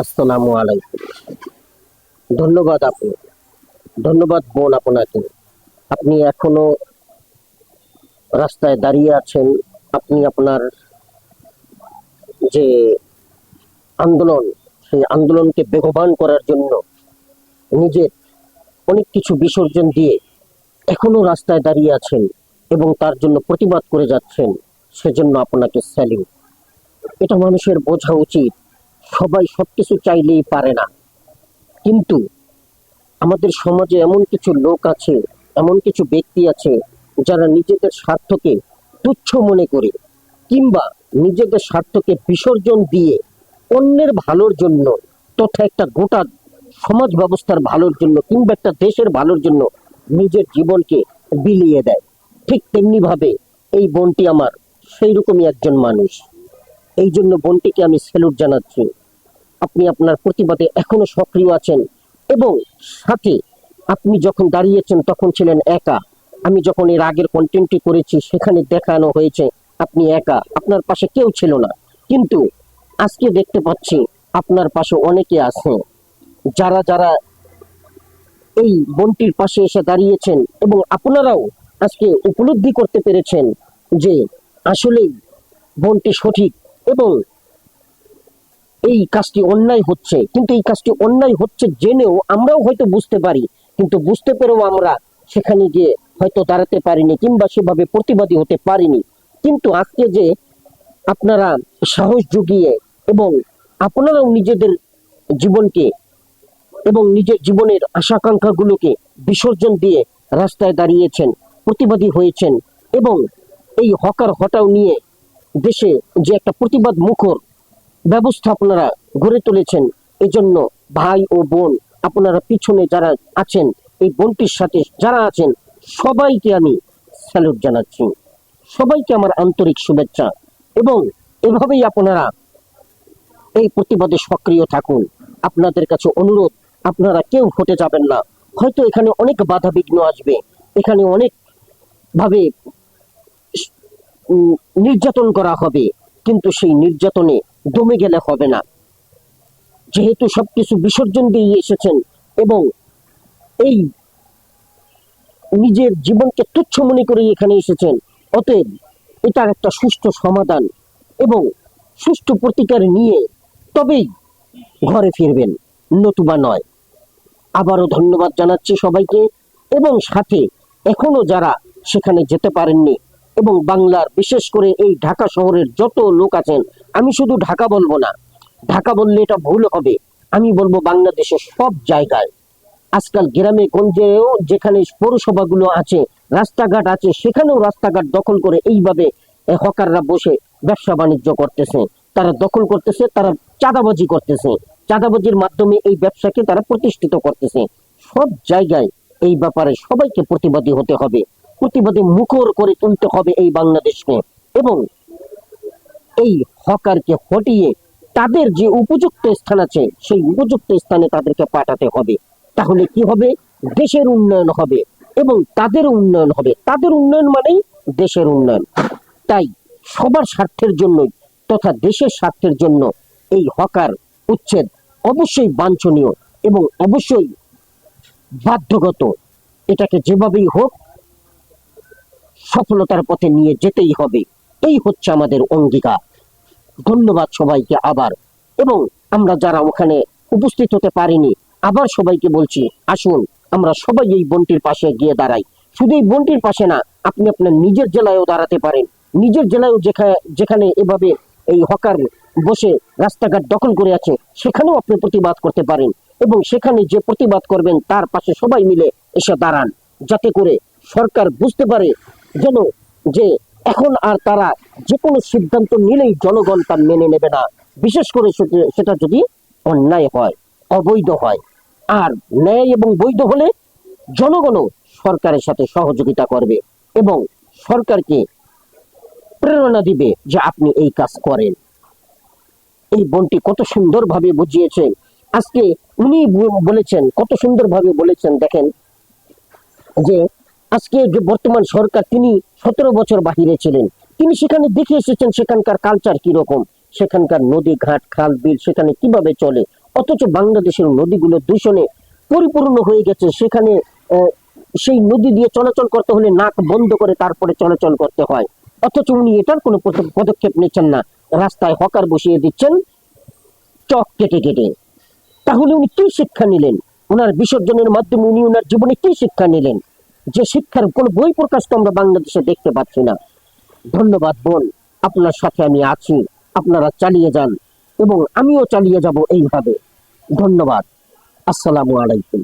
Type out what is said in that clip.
আসসালামু আলাইকুম। ধন্যবাদ আপু, ধন্যবাদ বোন আপনাকে। আপনি এখনো রাস্তায় দাঁড়িয়ে আছেন। আপনি আপনার যে আন্দোলন, সেই আন্দোলনকে বেগবান করার জন্য নিজের অনেক কিছু বিসর্জন দিয়ে এখনো রাস্তায় দাঁড়িয়ে আছেন এবং তার জন্য প্রতিবাদ করে যাচ্ছেন। সেজন্য আপনাকে স্যালিউট। এটা মানুষের বোঝা উচিত। সবাই সবকিছু চাইলেই পারে না, কিন্তু আমাদের সমাজে এমন কিছু লোক আছে, এমন কিছু ব্যক্তি আছে যারা নিজেদের স্বার্থকে তুচ্ছ মনে করে কিংবা নিজেদের স্বার্থকে বিসর্জন দিয়ে অন্যের ভালোর জন্য তথা একটা গোটা সমাজ ব্যবস্থার ভালোর জন্য কিংবা একটা দেশের ভালোর জন্য নিজের জীবনকে বিলিয়ে দেয়। ঠিক তেমনি ভাবে এই বোনটি আমার সেই রকমই একজন মানুষ। এই জন্য বোনটিকে আমি স্যালুট জানাচ্ছি। আপনি আপনার প্রতিবাদে এখনো সক্রিয় আছেন এবং সাথে আপনি যখন দাঁড়িয়েছেন তখন ছিলেন একা। আমি যখন এর আগের কন্টেন্টটি করেছি সেখানে দেখানো হয়েছে আপনি একা, আপনার পাশে কেউ ছিল না। কিন্তু আজকে দেখতে পাচ্ছি আপনার পাশে অনেকে আছে, যারা যারা এই বোনটির পাশে এসে দাঁড়িয়েছেন এবং আপনারাও আজকে উপলব্ধি করতে পেরেছেন যে আসলেই বোনটি সঠিক এবং এই কাজটি অন্যায় হচ্ছে। কিন্তু এই কাজটি অন্যায় হচ্ছে জেনেও আমরাও হয়তো বুঝতে পারি, কিন্তু বুঝতে পেরেও আমরা সেখানে গিয়ে হয়তো দাঁড়াতে পারিনি কিংবা সেভাবে প্রতিবাদী হতে পারিনি। কিন্তু আজকে যে আপনারা সাহস জুগিয়ে এবং আপনারাও নিজেদের জীবনকে এবং নিজের জীবনের আশাকাঙ্ক্ষাগুলোকে বিসর্জন দিয়ে রাস্তায় দাঁড়িয়েছেন, প্রতিবাদী হয়েছেন এবং এই হকার হটাও নিয়ে দেশে যে একটা প্রতিবাদ মুখর ব্যবস্থা আপনারা গড়ে তুলেছেন, এজন্য ভাই ও বোন আপনারা পিছনে যারা আছেন, এই বোনটির সাথে যারা আছেন, সবাইকে আমি স্যালুট জানাচ্ছি। সবাইকে আমার আন্তরিক শুভেচ্ছা এবং এভাবেই আপনারা এই প্রতিবাদে সক্রিয় থাকুন। আপনাদের কাছে অনুরোধ, আপনারা কেউ হটে যাবেন না। হয়তো এখানে অনেক বাধা বিঘ্ন আসবে, এখানে অনেক ভাবে নির্যাতন করা হবে, কিন্তু সেই নির্যাতনে দমে গেলে হবে না। যেহেতু সবকিছু বিসর্জন দিয়ে এসেছেন এবং এই নিজের জীবনকে তুচ্ছ মনে করে এখানে এসেছেন, অতএব এটার একটা সুষ্ঠু সমাধান এবং সুষ্ঠু প্রতিকার নিয়ে তবেই ঘরে ফিরবেন, নতুবা নয়। আবারও ধন্যবাদ জানাচ্ছি সবাইকে এবং সাথে এখনো যারা সেখানে যেতে পারেননি এবং বাংলার বিশেষ করে এই ঢাকা শহরের যত লোক আছেন, আমি শুধু ঢাকা বলবো না, ঢাকা বললে এটা ভুল হবে, আমি বলবো বাংলাদেশের সব জায়গায় আজকাল গ্রামে গঞ্জেও যেখানে পৌরসভাগুলো আছে, রাস্তাঘাট আছে, সেখানেও রাস্তাঘাট দখল করে এইভাবে হকাররা বসে ব্যবসা বাণিজ্য করতেছে। তারা দখল করতেছে, তারা চাঁদাবাজি করতেছে, চাঁদাবাজির মাধ্যমে এই ব্যবসাকে তারা প্রতিষ্ঠিত করতেছে। সব জায়গায় এই ব্যাপারে সবাইকে প্রতিবাদী হতে হবে, প্রতিবাদী মুখর করে তুলতে হবে এই বাংলাদেশকে এবং এই হকারকে হটিয়ে তাদের যে উপযুক্ত স্থান আছে সেই উপযুক্ত স্থানে তাদেরকে পাঠাতে হবে। তাহলে কি হবে? দেশের উন্নয়ন হবে এবং তাদের উন্নয়ন হবে। তাদের উন্নয়ন মানেই দেশের উন্নয়ন। তাই সবার স্বার্থের জন্যই তথা দেশের স্বার্থের জন্য এই হকার উচ্ছেদ অবশ্যই বাঞ্ছনীয় এবং অবশ্যই বাধ্যগত। এটাকে যেভাবেই হোক সফলতার পথে নিয়ে যেতেই হবে, এই হচ্ছে আমাদের অঙ্গীকার। ধন্যবাদ সবাইকে আবার। এবং আমরা যারা ওখানে উপস্থিত হতে পারিনি, আবার সবাইকে বলছি, আসুন আমরা সবাই এই বোনটির পাশে গিয়ে দাঁড়াই। শুধু এই বোনটির পাশে না, আপনি আপনার নিজের জেলায়ও দাঁড়াতে পারেন। নিজের জেলায়ও যেখানে এভাবে এই হকার বসে রাস্তাঘাট দখল করে আছে, সেখানেও আপনি প্রতিবাদ করতে পারেন এবং সেখানে যে প্রতিবাদ করবেন তার পাশে সবাই মিলে এসে দাঁড়ান, যাতে করে সরকার বুঝতে পারে যেন যে এখন আর তারা যে কোনো সিদ্ধান্ত নিলেই জনগণ তা মেনে নেবে না, বিশেষ করে সেটা যদি অন্যায় হয়, অবৈধ হয়। আর ন্যায় এবং বৈধ হলে জনগণও সরকারের সাথে সহযোগিতা করবে এবং সরকারকে প্রেরণা দিবে যে আপনি এই কাজ করেন। এই বোনটি কত সুন্দরভাবে বুঝিয়েছেন আজকে। উনি বলেছেন, কত সুন্দরভাবে বলেছেন, দেখেন যে আজকে যে বর্তমান সরকার, তিনি 17 বছর বাহিরে ছিলেন, তিনি সেখানে দেখে এসেছেন সেখানকার কালচার কিরকম, সেখানকার নদী ঘাট খাল বিল সেখানে কিভাবে চলে। অথচ বাংলাদেশের নদীগুলো দূষণে পরিপূর্ণ হয়ে গেছে। সেখানে সেই নদী দিয়ে চলাচল করতে হলে নাক বন্ধ করে তারপরে চলাচল করতে হয়। অথচ উনি এটার কোনো পদক্ষেপ নিচ্ছেন না, রাস্তায় হকার বসিয়ে দিচ্ছেন চক কেটে কেটে। তাহলে উনি কি শিক্ষা নিলেন? ওনার বিসর্জনের মাধ্যমে উনি ওনার জীবনে কি শিক্ষা নিলেন? যে শিক্ষার কোন বই প্রকাশ তো আমরা বাংলাদেশে দেখতে পাচ্ছি না। ধন্যবাদ বোন, আপনার সাথে আমি আছি, আপনারা চালিয়ে যান এবং আমিও চালিয়ে যাব এইভাবে। ধন্যবাদ। আসসালামু আলাইকুম।